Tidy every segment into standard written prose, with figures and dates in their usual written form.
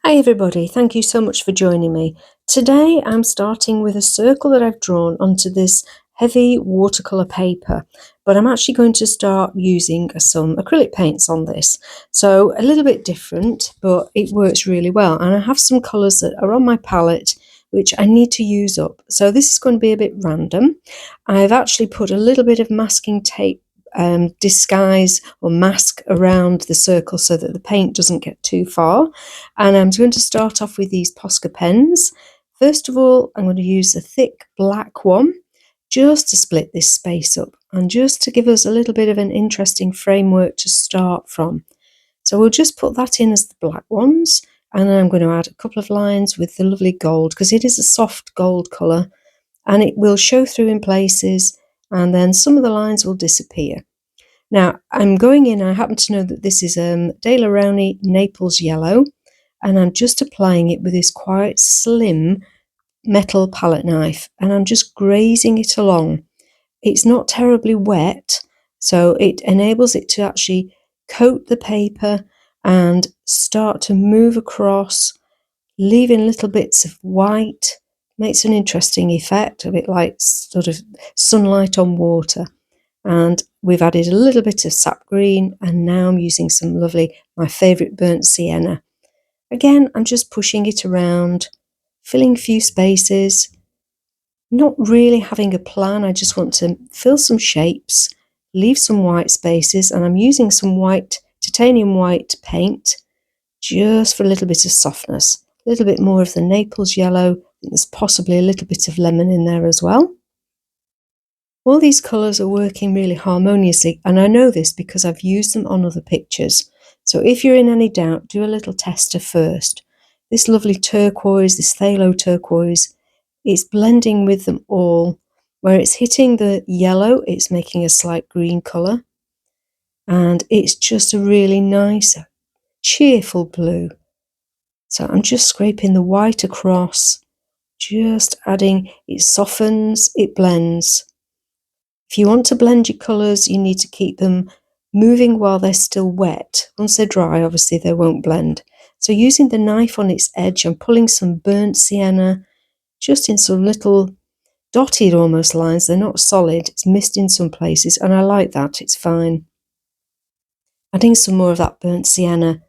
Hi everybody, thank you so much for joining me. Today I'm starting with a circle that I've drawn onto this heavy watercolour paper, but I'm actually going to start using some acrylic paints on this. So a little bit different, but it works really well. And I have some colours that are on my palette which I need to use up. So this is going to be a bit random. I've actually put a little bit of masking tape disguise or mask around the circle so that the paint doesn't get too far. And I'm going to start off with these Posca pens. First of all, I'm going to use a thick black one just to split this space up and just to give us a little bit of an interesting framework to start from. So we'll just put that in as the black ones, and then I'm going to add a couple of lines with the lovely gold because it is a soft gold colour and it will show through in places, and then some of the lines will disappear. Now I'm going in, I happen to know that this is Rowney Naples yellow, and I'm just applying it with this quite slim metal palette knife, and I'm just grazing it along. It's not terribly wet, so it enables it to actually coat the paper and start to move across, leaving little bits of white. Makes an interesting effect, a bit like sort of sunlight on water. And we've added a little bit of sap green, and now I'm using some lovely, my favourite burnt sienna. Again, I'm just pushing it around, filling a few spaces, not really having a plan. I just want to fill some shapes, leave some white spaces, and I'm using some white, titanium white paint just for a little bit of softness, a little bit more of the Naples yellow. There's possibly a little bit of lemon in there as well. All these colours are working really harmoniously, and I know this because I've used them on other pictures. So if you're in any doubt, do a little tester first. This lovely turquoise, this phthalo turquoise, it's blending with them all. Where it's hitting the yellow, it's making a slight green colour. And it's just a really nice, cheerful blue. So I'm just scraping the white across, just adding, it softens, it blends. If you want to blend your colours, you need to keep them moving while they're still wet. Once they're dry, obviously they won't blend. So using the knife on its edge, I'm pulling some burnt sienna just in some little dotted almost lines. They're not solid, it's missed in some places, and I like that, it's fine. Adding some more of that burnt sienna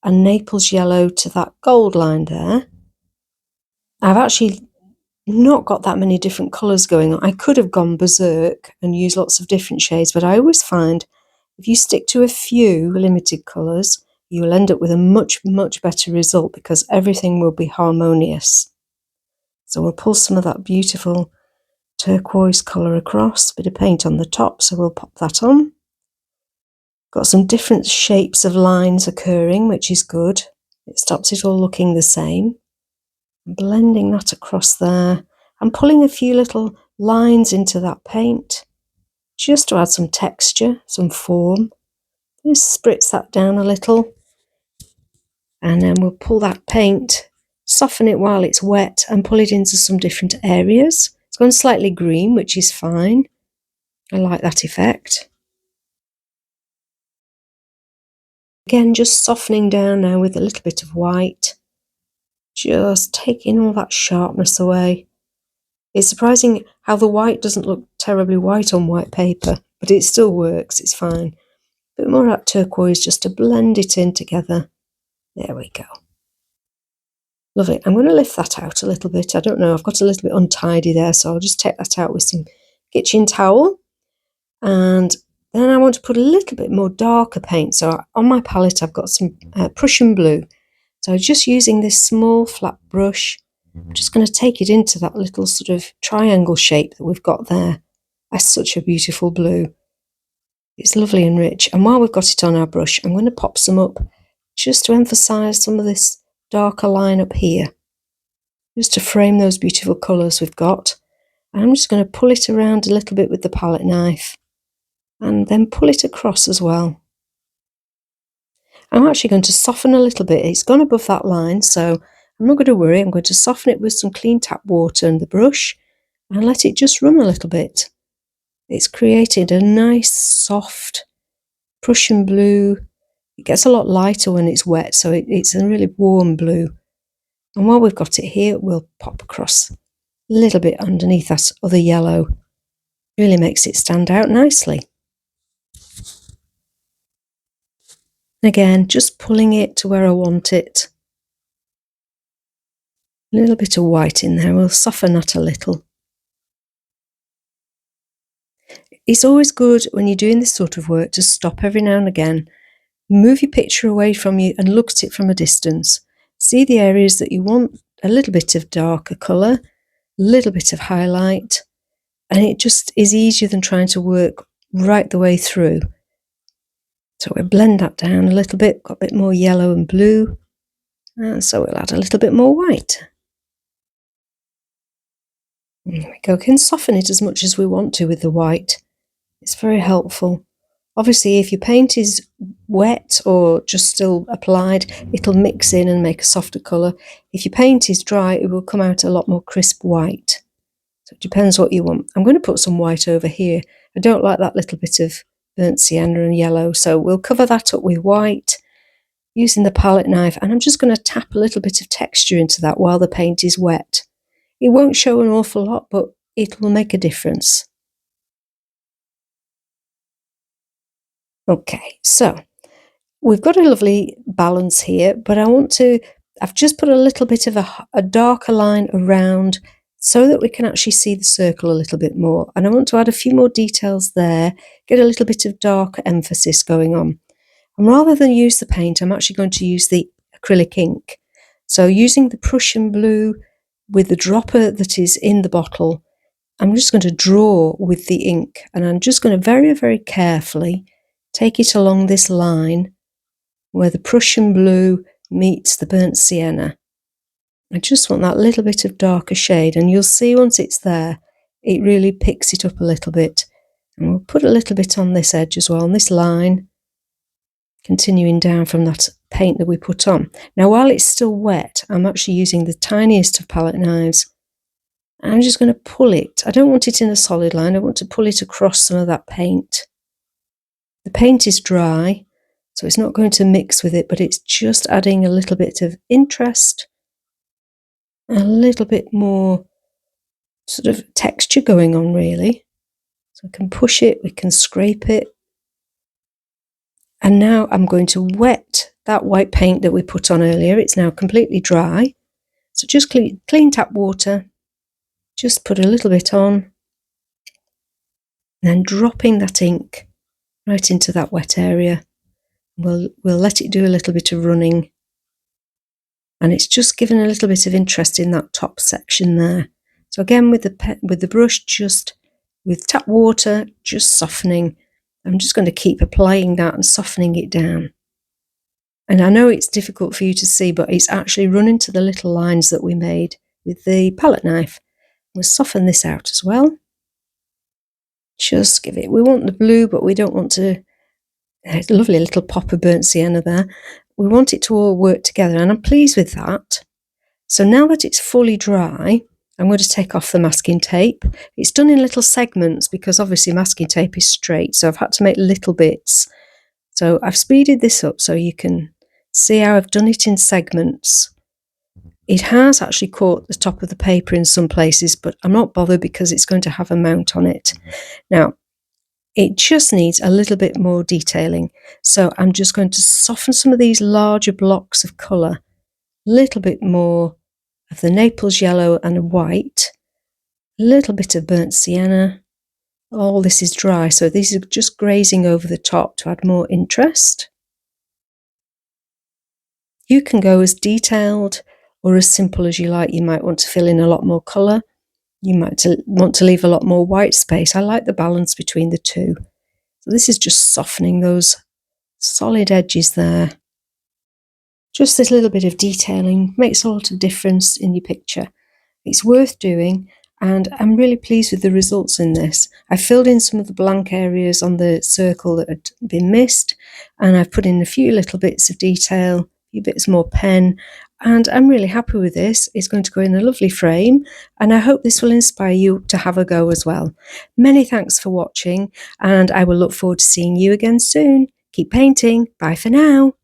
and Naples yellow to that gold line there. I've actually not got that many different colours going on. I could have gone berserk and used lots of different shades, but I always find if you stick to a few limited colours, you will end up with a much, much better result because everything will be harmonious. So we'll pull some of that beautiful turquoise colour across, a bit of paint on the top, so we'll pop that on. Got some different shapes of lines occurring, which is good. It stops it all looking the same. Blending that across there and pulling a few little lines into that paint just to add some texture, some form. Just spritz that down a little, and then we'll pull that paint, soften it while it's wet, and pull it into some different areas. It's gone slightly green, which is fine. I like that effect. Again, just softening down now with a little bit of white, just taking all that sharpness away. It's surprising how the white doesn't look terribly white on white paper, but it still works, it's fine. A bit more of that turquoise just to blend it in together. There we go. Lovely. I'm going to lift that out a little bit. I don't know, I've got a little bit untidy there, so I'll just take that out with some kitchen towel. And then I want to put a little bit more darker paint. So on my palette, I've got some Prussian blue. So just using this small flat brush, I'm just going to take it into that little sort of triangle shape that we've got there. That's such a beautiful blue. It's lovely and rich. And while we've got it on our brush, I'm going to pop some up just to emphasize some of this darker line up here, just to frame those beautiful colours we've got. And I'm just going to pull it around a little bit with the palette knife and then pull it across as well. I'm actually going to soften a little bit. It's gone above that line, so I'm not going to worry. I'm going to soften it with some clean tap water and the brush and let it just run a little bit. It's created a nice soft Prussian blue. It gets a lot lighter when it's wet, so it's a really warm blue. And while we've got it here, we'll pop across a little bit underneath that other yellow. Really makes it stand out nicely. Again, just pulling it to where I want it. A little bit of white in there, we'll soften that a little. It's always good when you're doing this sort of work to stop every now and again, move your picture away from you and look at it from a distance. See the areas that you want a little bit of darker colour, a little bit of highlight, and it just is easier than trying to work right the way through. So we'll blend that down a little bit, got a bit more yellow and blue, and so we'll add a little bit more white. There we go, we can soften it as much as we want to with the white. It's very helpful. Obviously, if your paint is wet or just still applied, it'll mix in and make a softer colour. If your paint is dry, it will come out a lot more crisp white. So it depends what you want. I'm going to put some white over here. I don't like that little bit of burnt sienna and yellow, so we'll cover that up with white using the palette knife, and I'm just going to tap a little bit of texture into that while the paint is wet. It won't show an awful lot, but it will make a difference. Okay, so we've got a lovely balance here, but I've just put a little bit of a darker line around so that we can actually see the circle a little bit more. And I want to add a few more details there, get a little bit of darker emphasis going on. And rather than use the paint, I'm actually going to use the acrylic ink. So using the Prussian blue with the dropper that is in the bottle, I'm just going to draw with the ink, and I'm just going to very, very carefully take it along this line where the Prussian blue meets the burnt sienna. I just want that little bit of darker shade, and you'll see once it's there, it really picks it up a little bit. And we'll put a little bit on this edge as well, on this line, continuing down from that paint that we put on. Now, while it's still wet, I'm actually using the tiniest of palette knives. I'm just going to pull it. I don't want it in a solid line. I want to pull it across some of that paint. The paint is dry, so it's not going to mix with it, but it's just adding a little bit of interest, a little bit more sort of texture going on, really. So we can push it, we can scrape it. And now I'm going to wet that white paint that we put on earlier. It's now completely dry. So just clean tap water, just put a little bit on, and then dropping that ink right into that wet area. We'll let it do a little bit of running, and it's just given a little bit of interest in that top section there. So again, with the brush, just with tap water, just softening. I'm just going to keep applying that and softening it down. And I know it's difficult for you to see, but it's actually running to the little lines that we made with the palette knife. We'll soften this out as well. Just give it, we want the blue, but we don't want to, it's a lovely little pop of burnt sienna there. We want it to all work together, and I'm pleased with that. So now that it's fully dry, I'm going to take off the masking tape. It's done in little segments because obviously masking tape is straight, so I've had to make little bits. So I've speeded this up so you can see how I've done it in segments. It has actually caught the top of the paper in some places, but I'm not bothered because it's going to have a mount on it. Now, it just needs a little bit more detailing. So I'm just going to soften some of these larger blocks of colour, a little bit more of the Naples yellow and white, a little bit of burnt sienna. All this is dry, so these are just grazing over the top to add more interest. You can go as detailed or as simple as you like. You might want to fill in a lot more colour. You might want to leave a lot more white space. I like the balance between the two. So this is just softening those solid edges there. Just this little bit of detailing makes a lot of difference in your picture. It's worth doing, and I'm really pleased with the results in this. I filled in some of the blank areas on the circle that had been missed, and I've put in a few little bits of detail, a few bits more pen, and I'm really happy with this. It's going to go in a lovely frame, and I hope this will inspire you to have a go as well. Many thanks for watching, and I will look forward to seeing you again soon. Keep painting. Bye for now.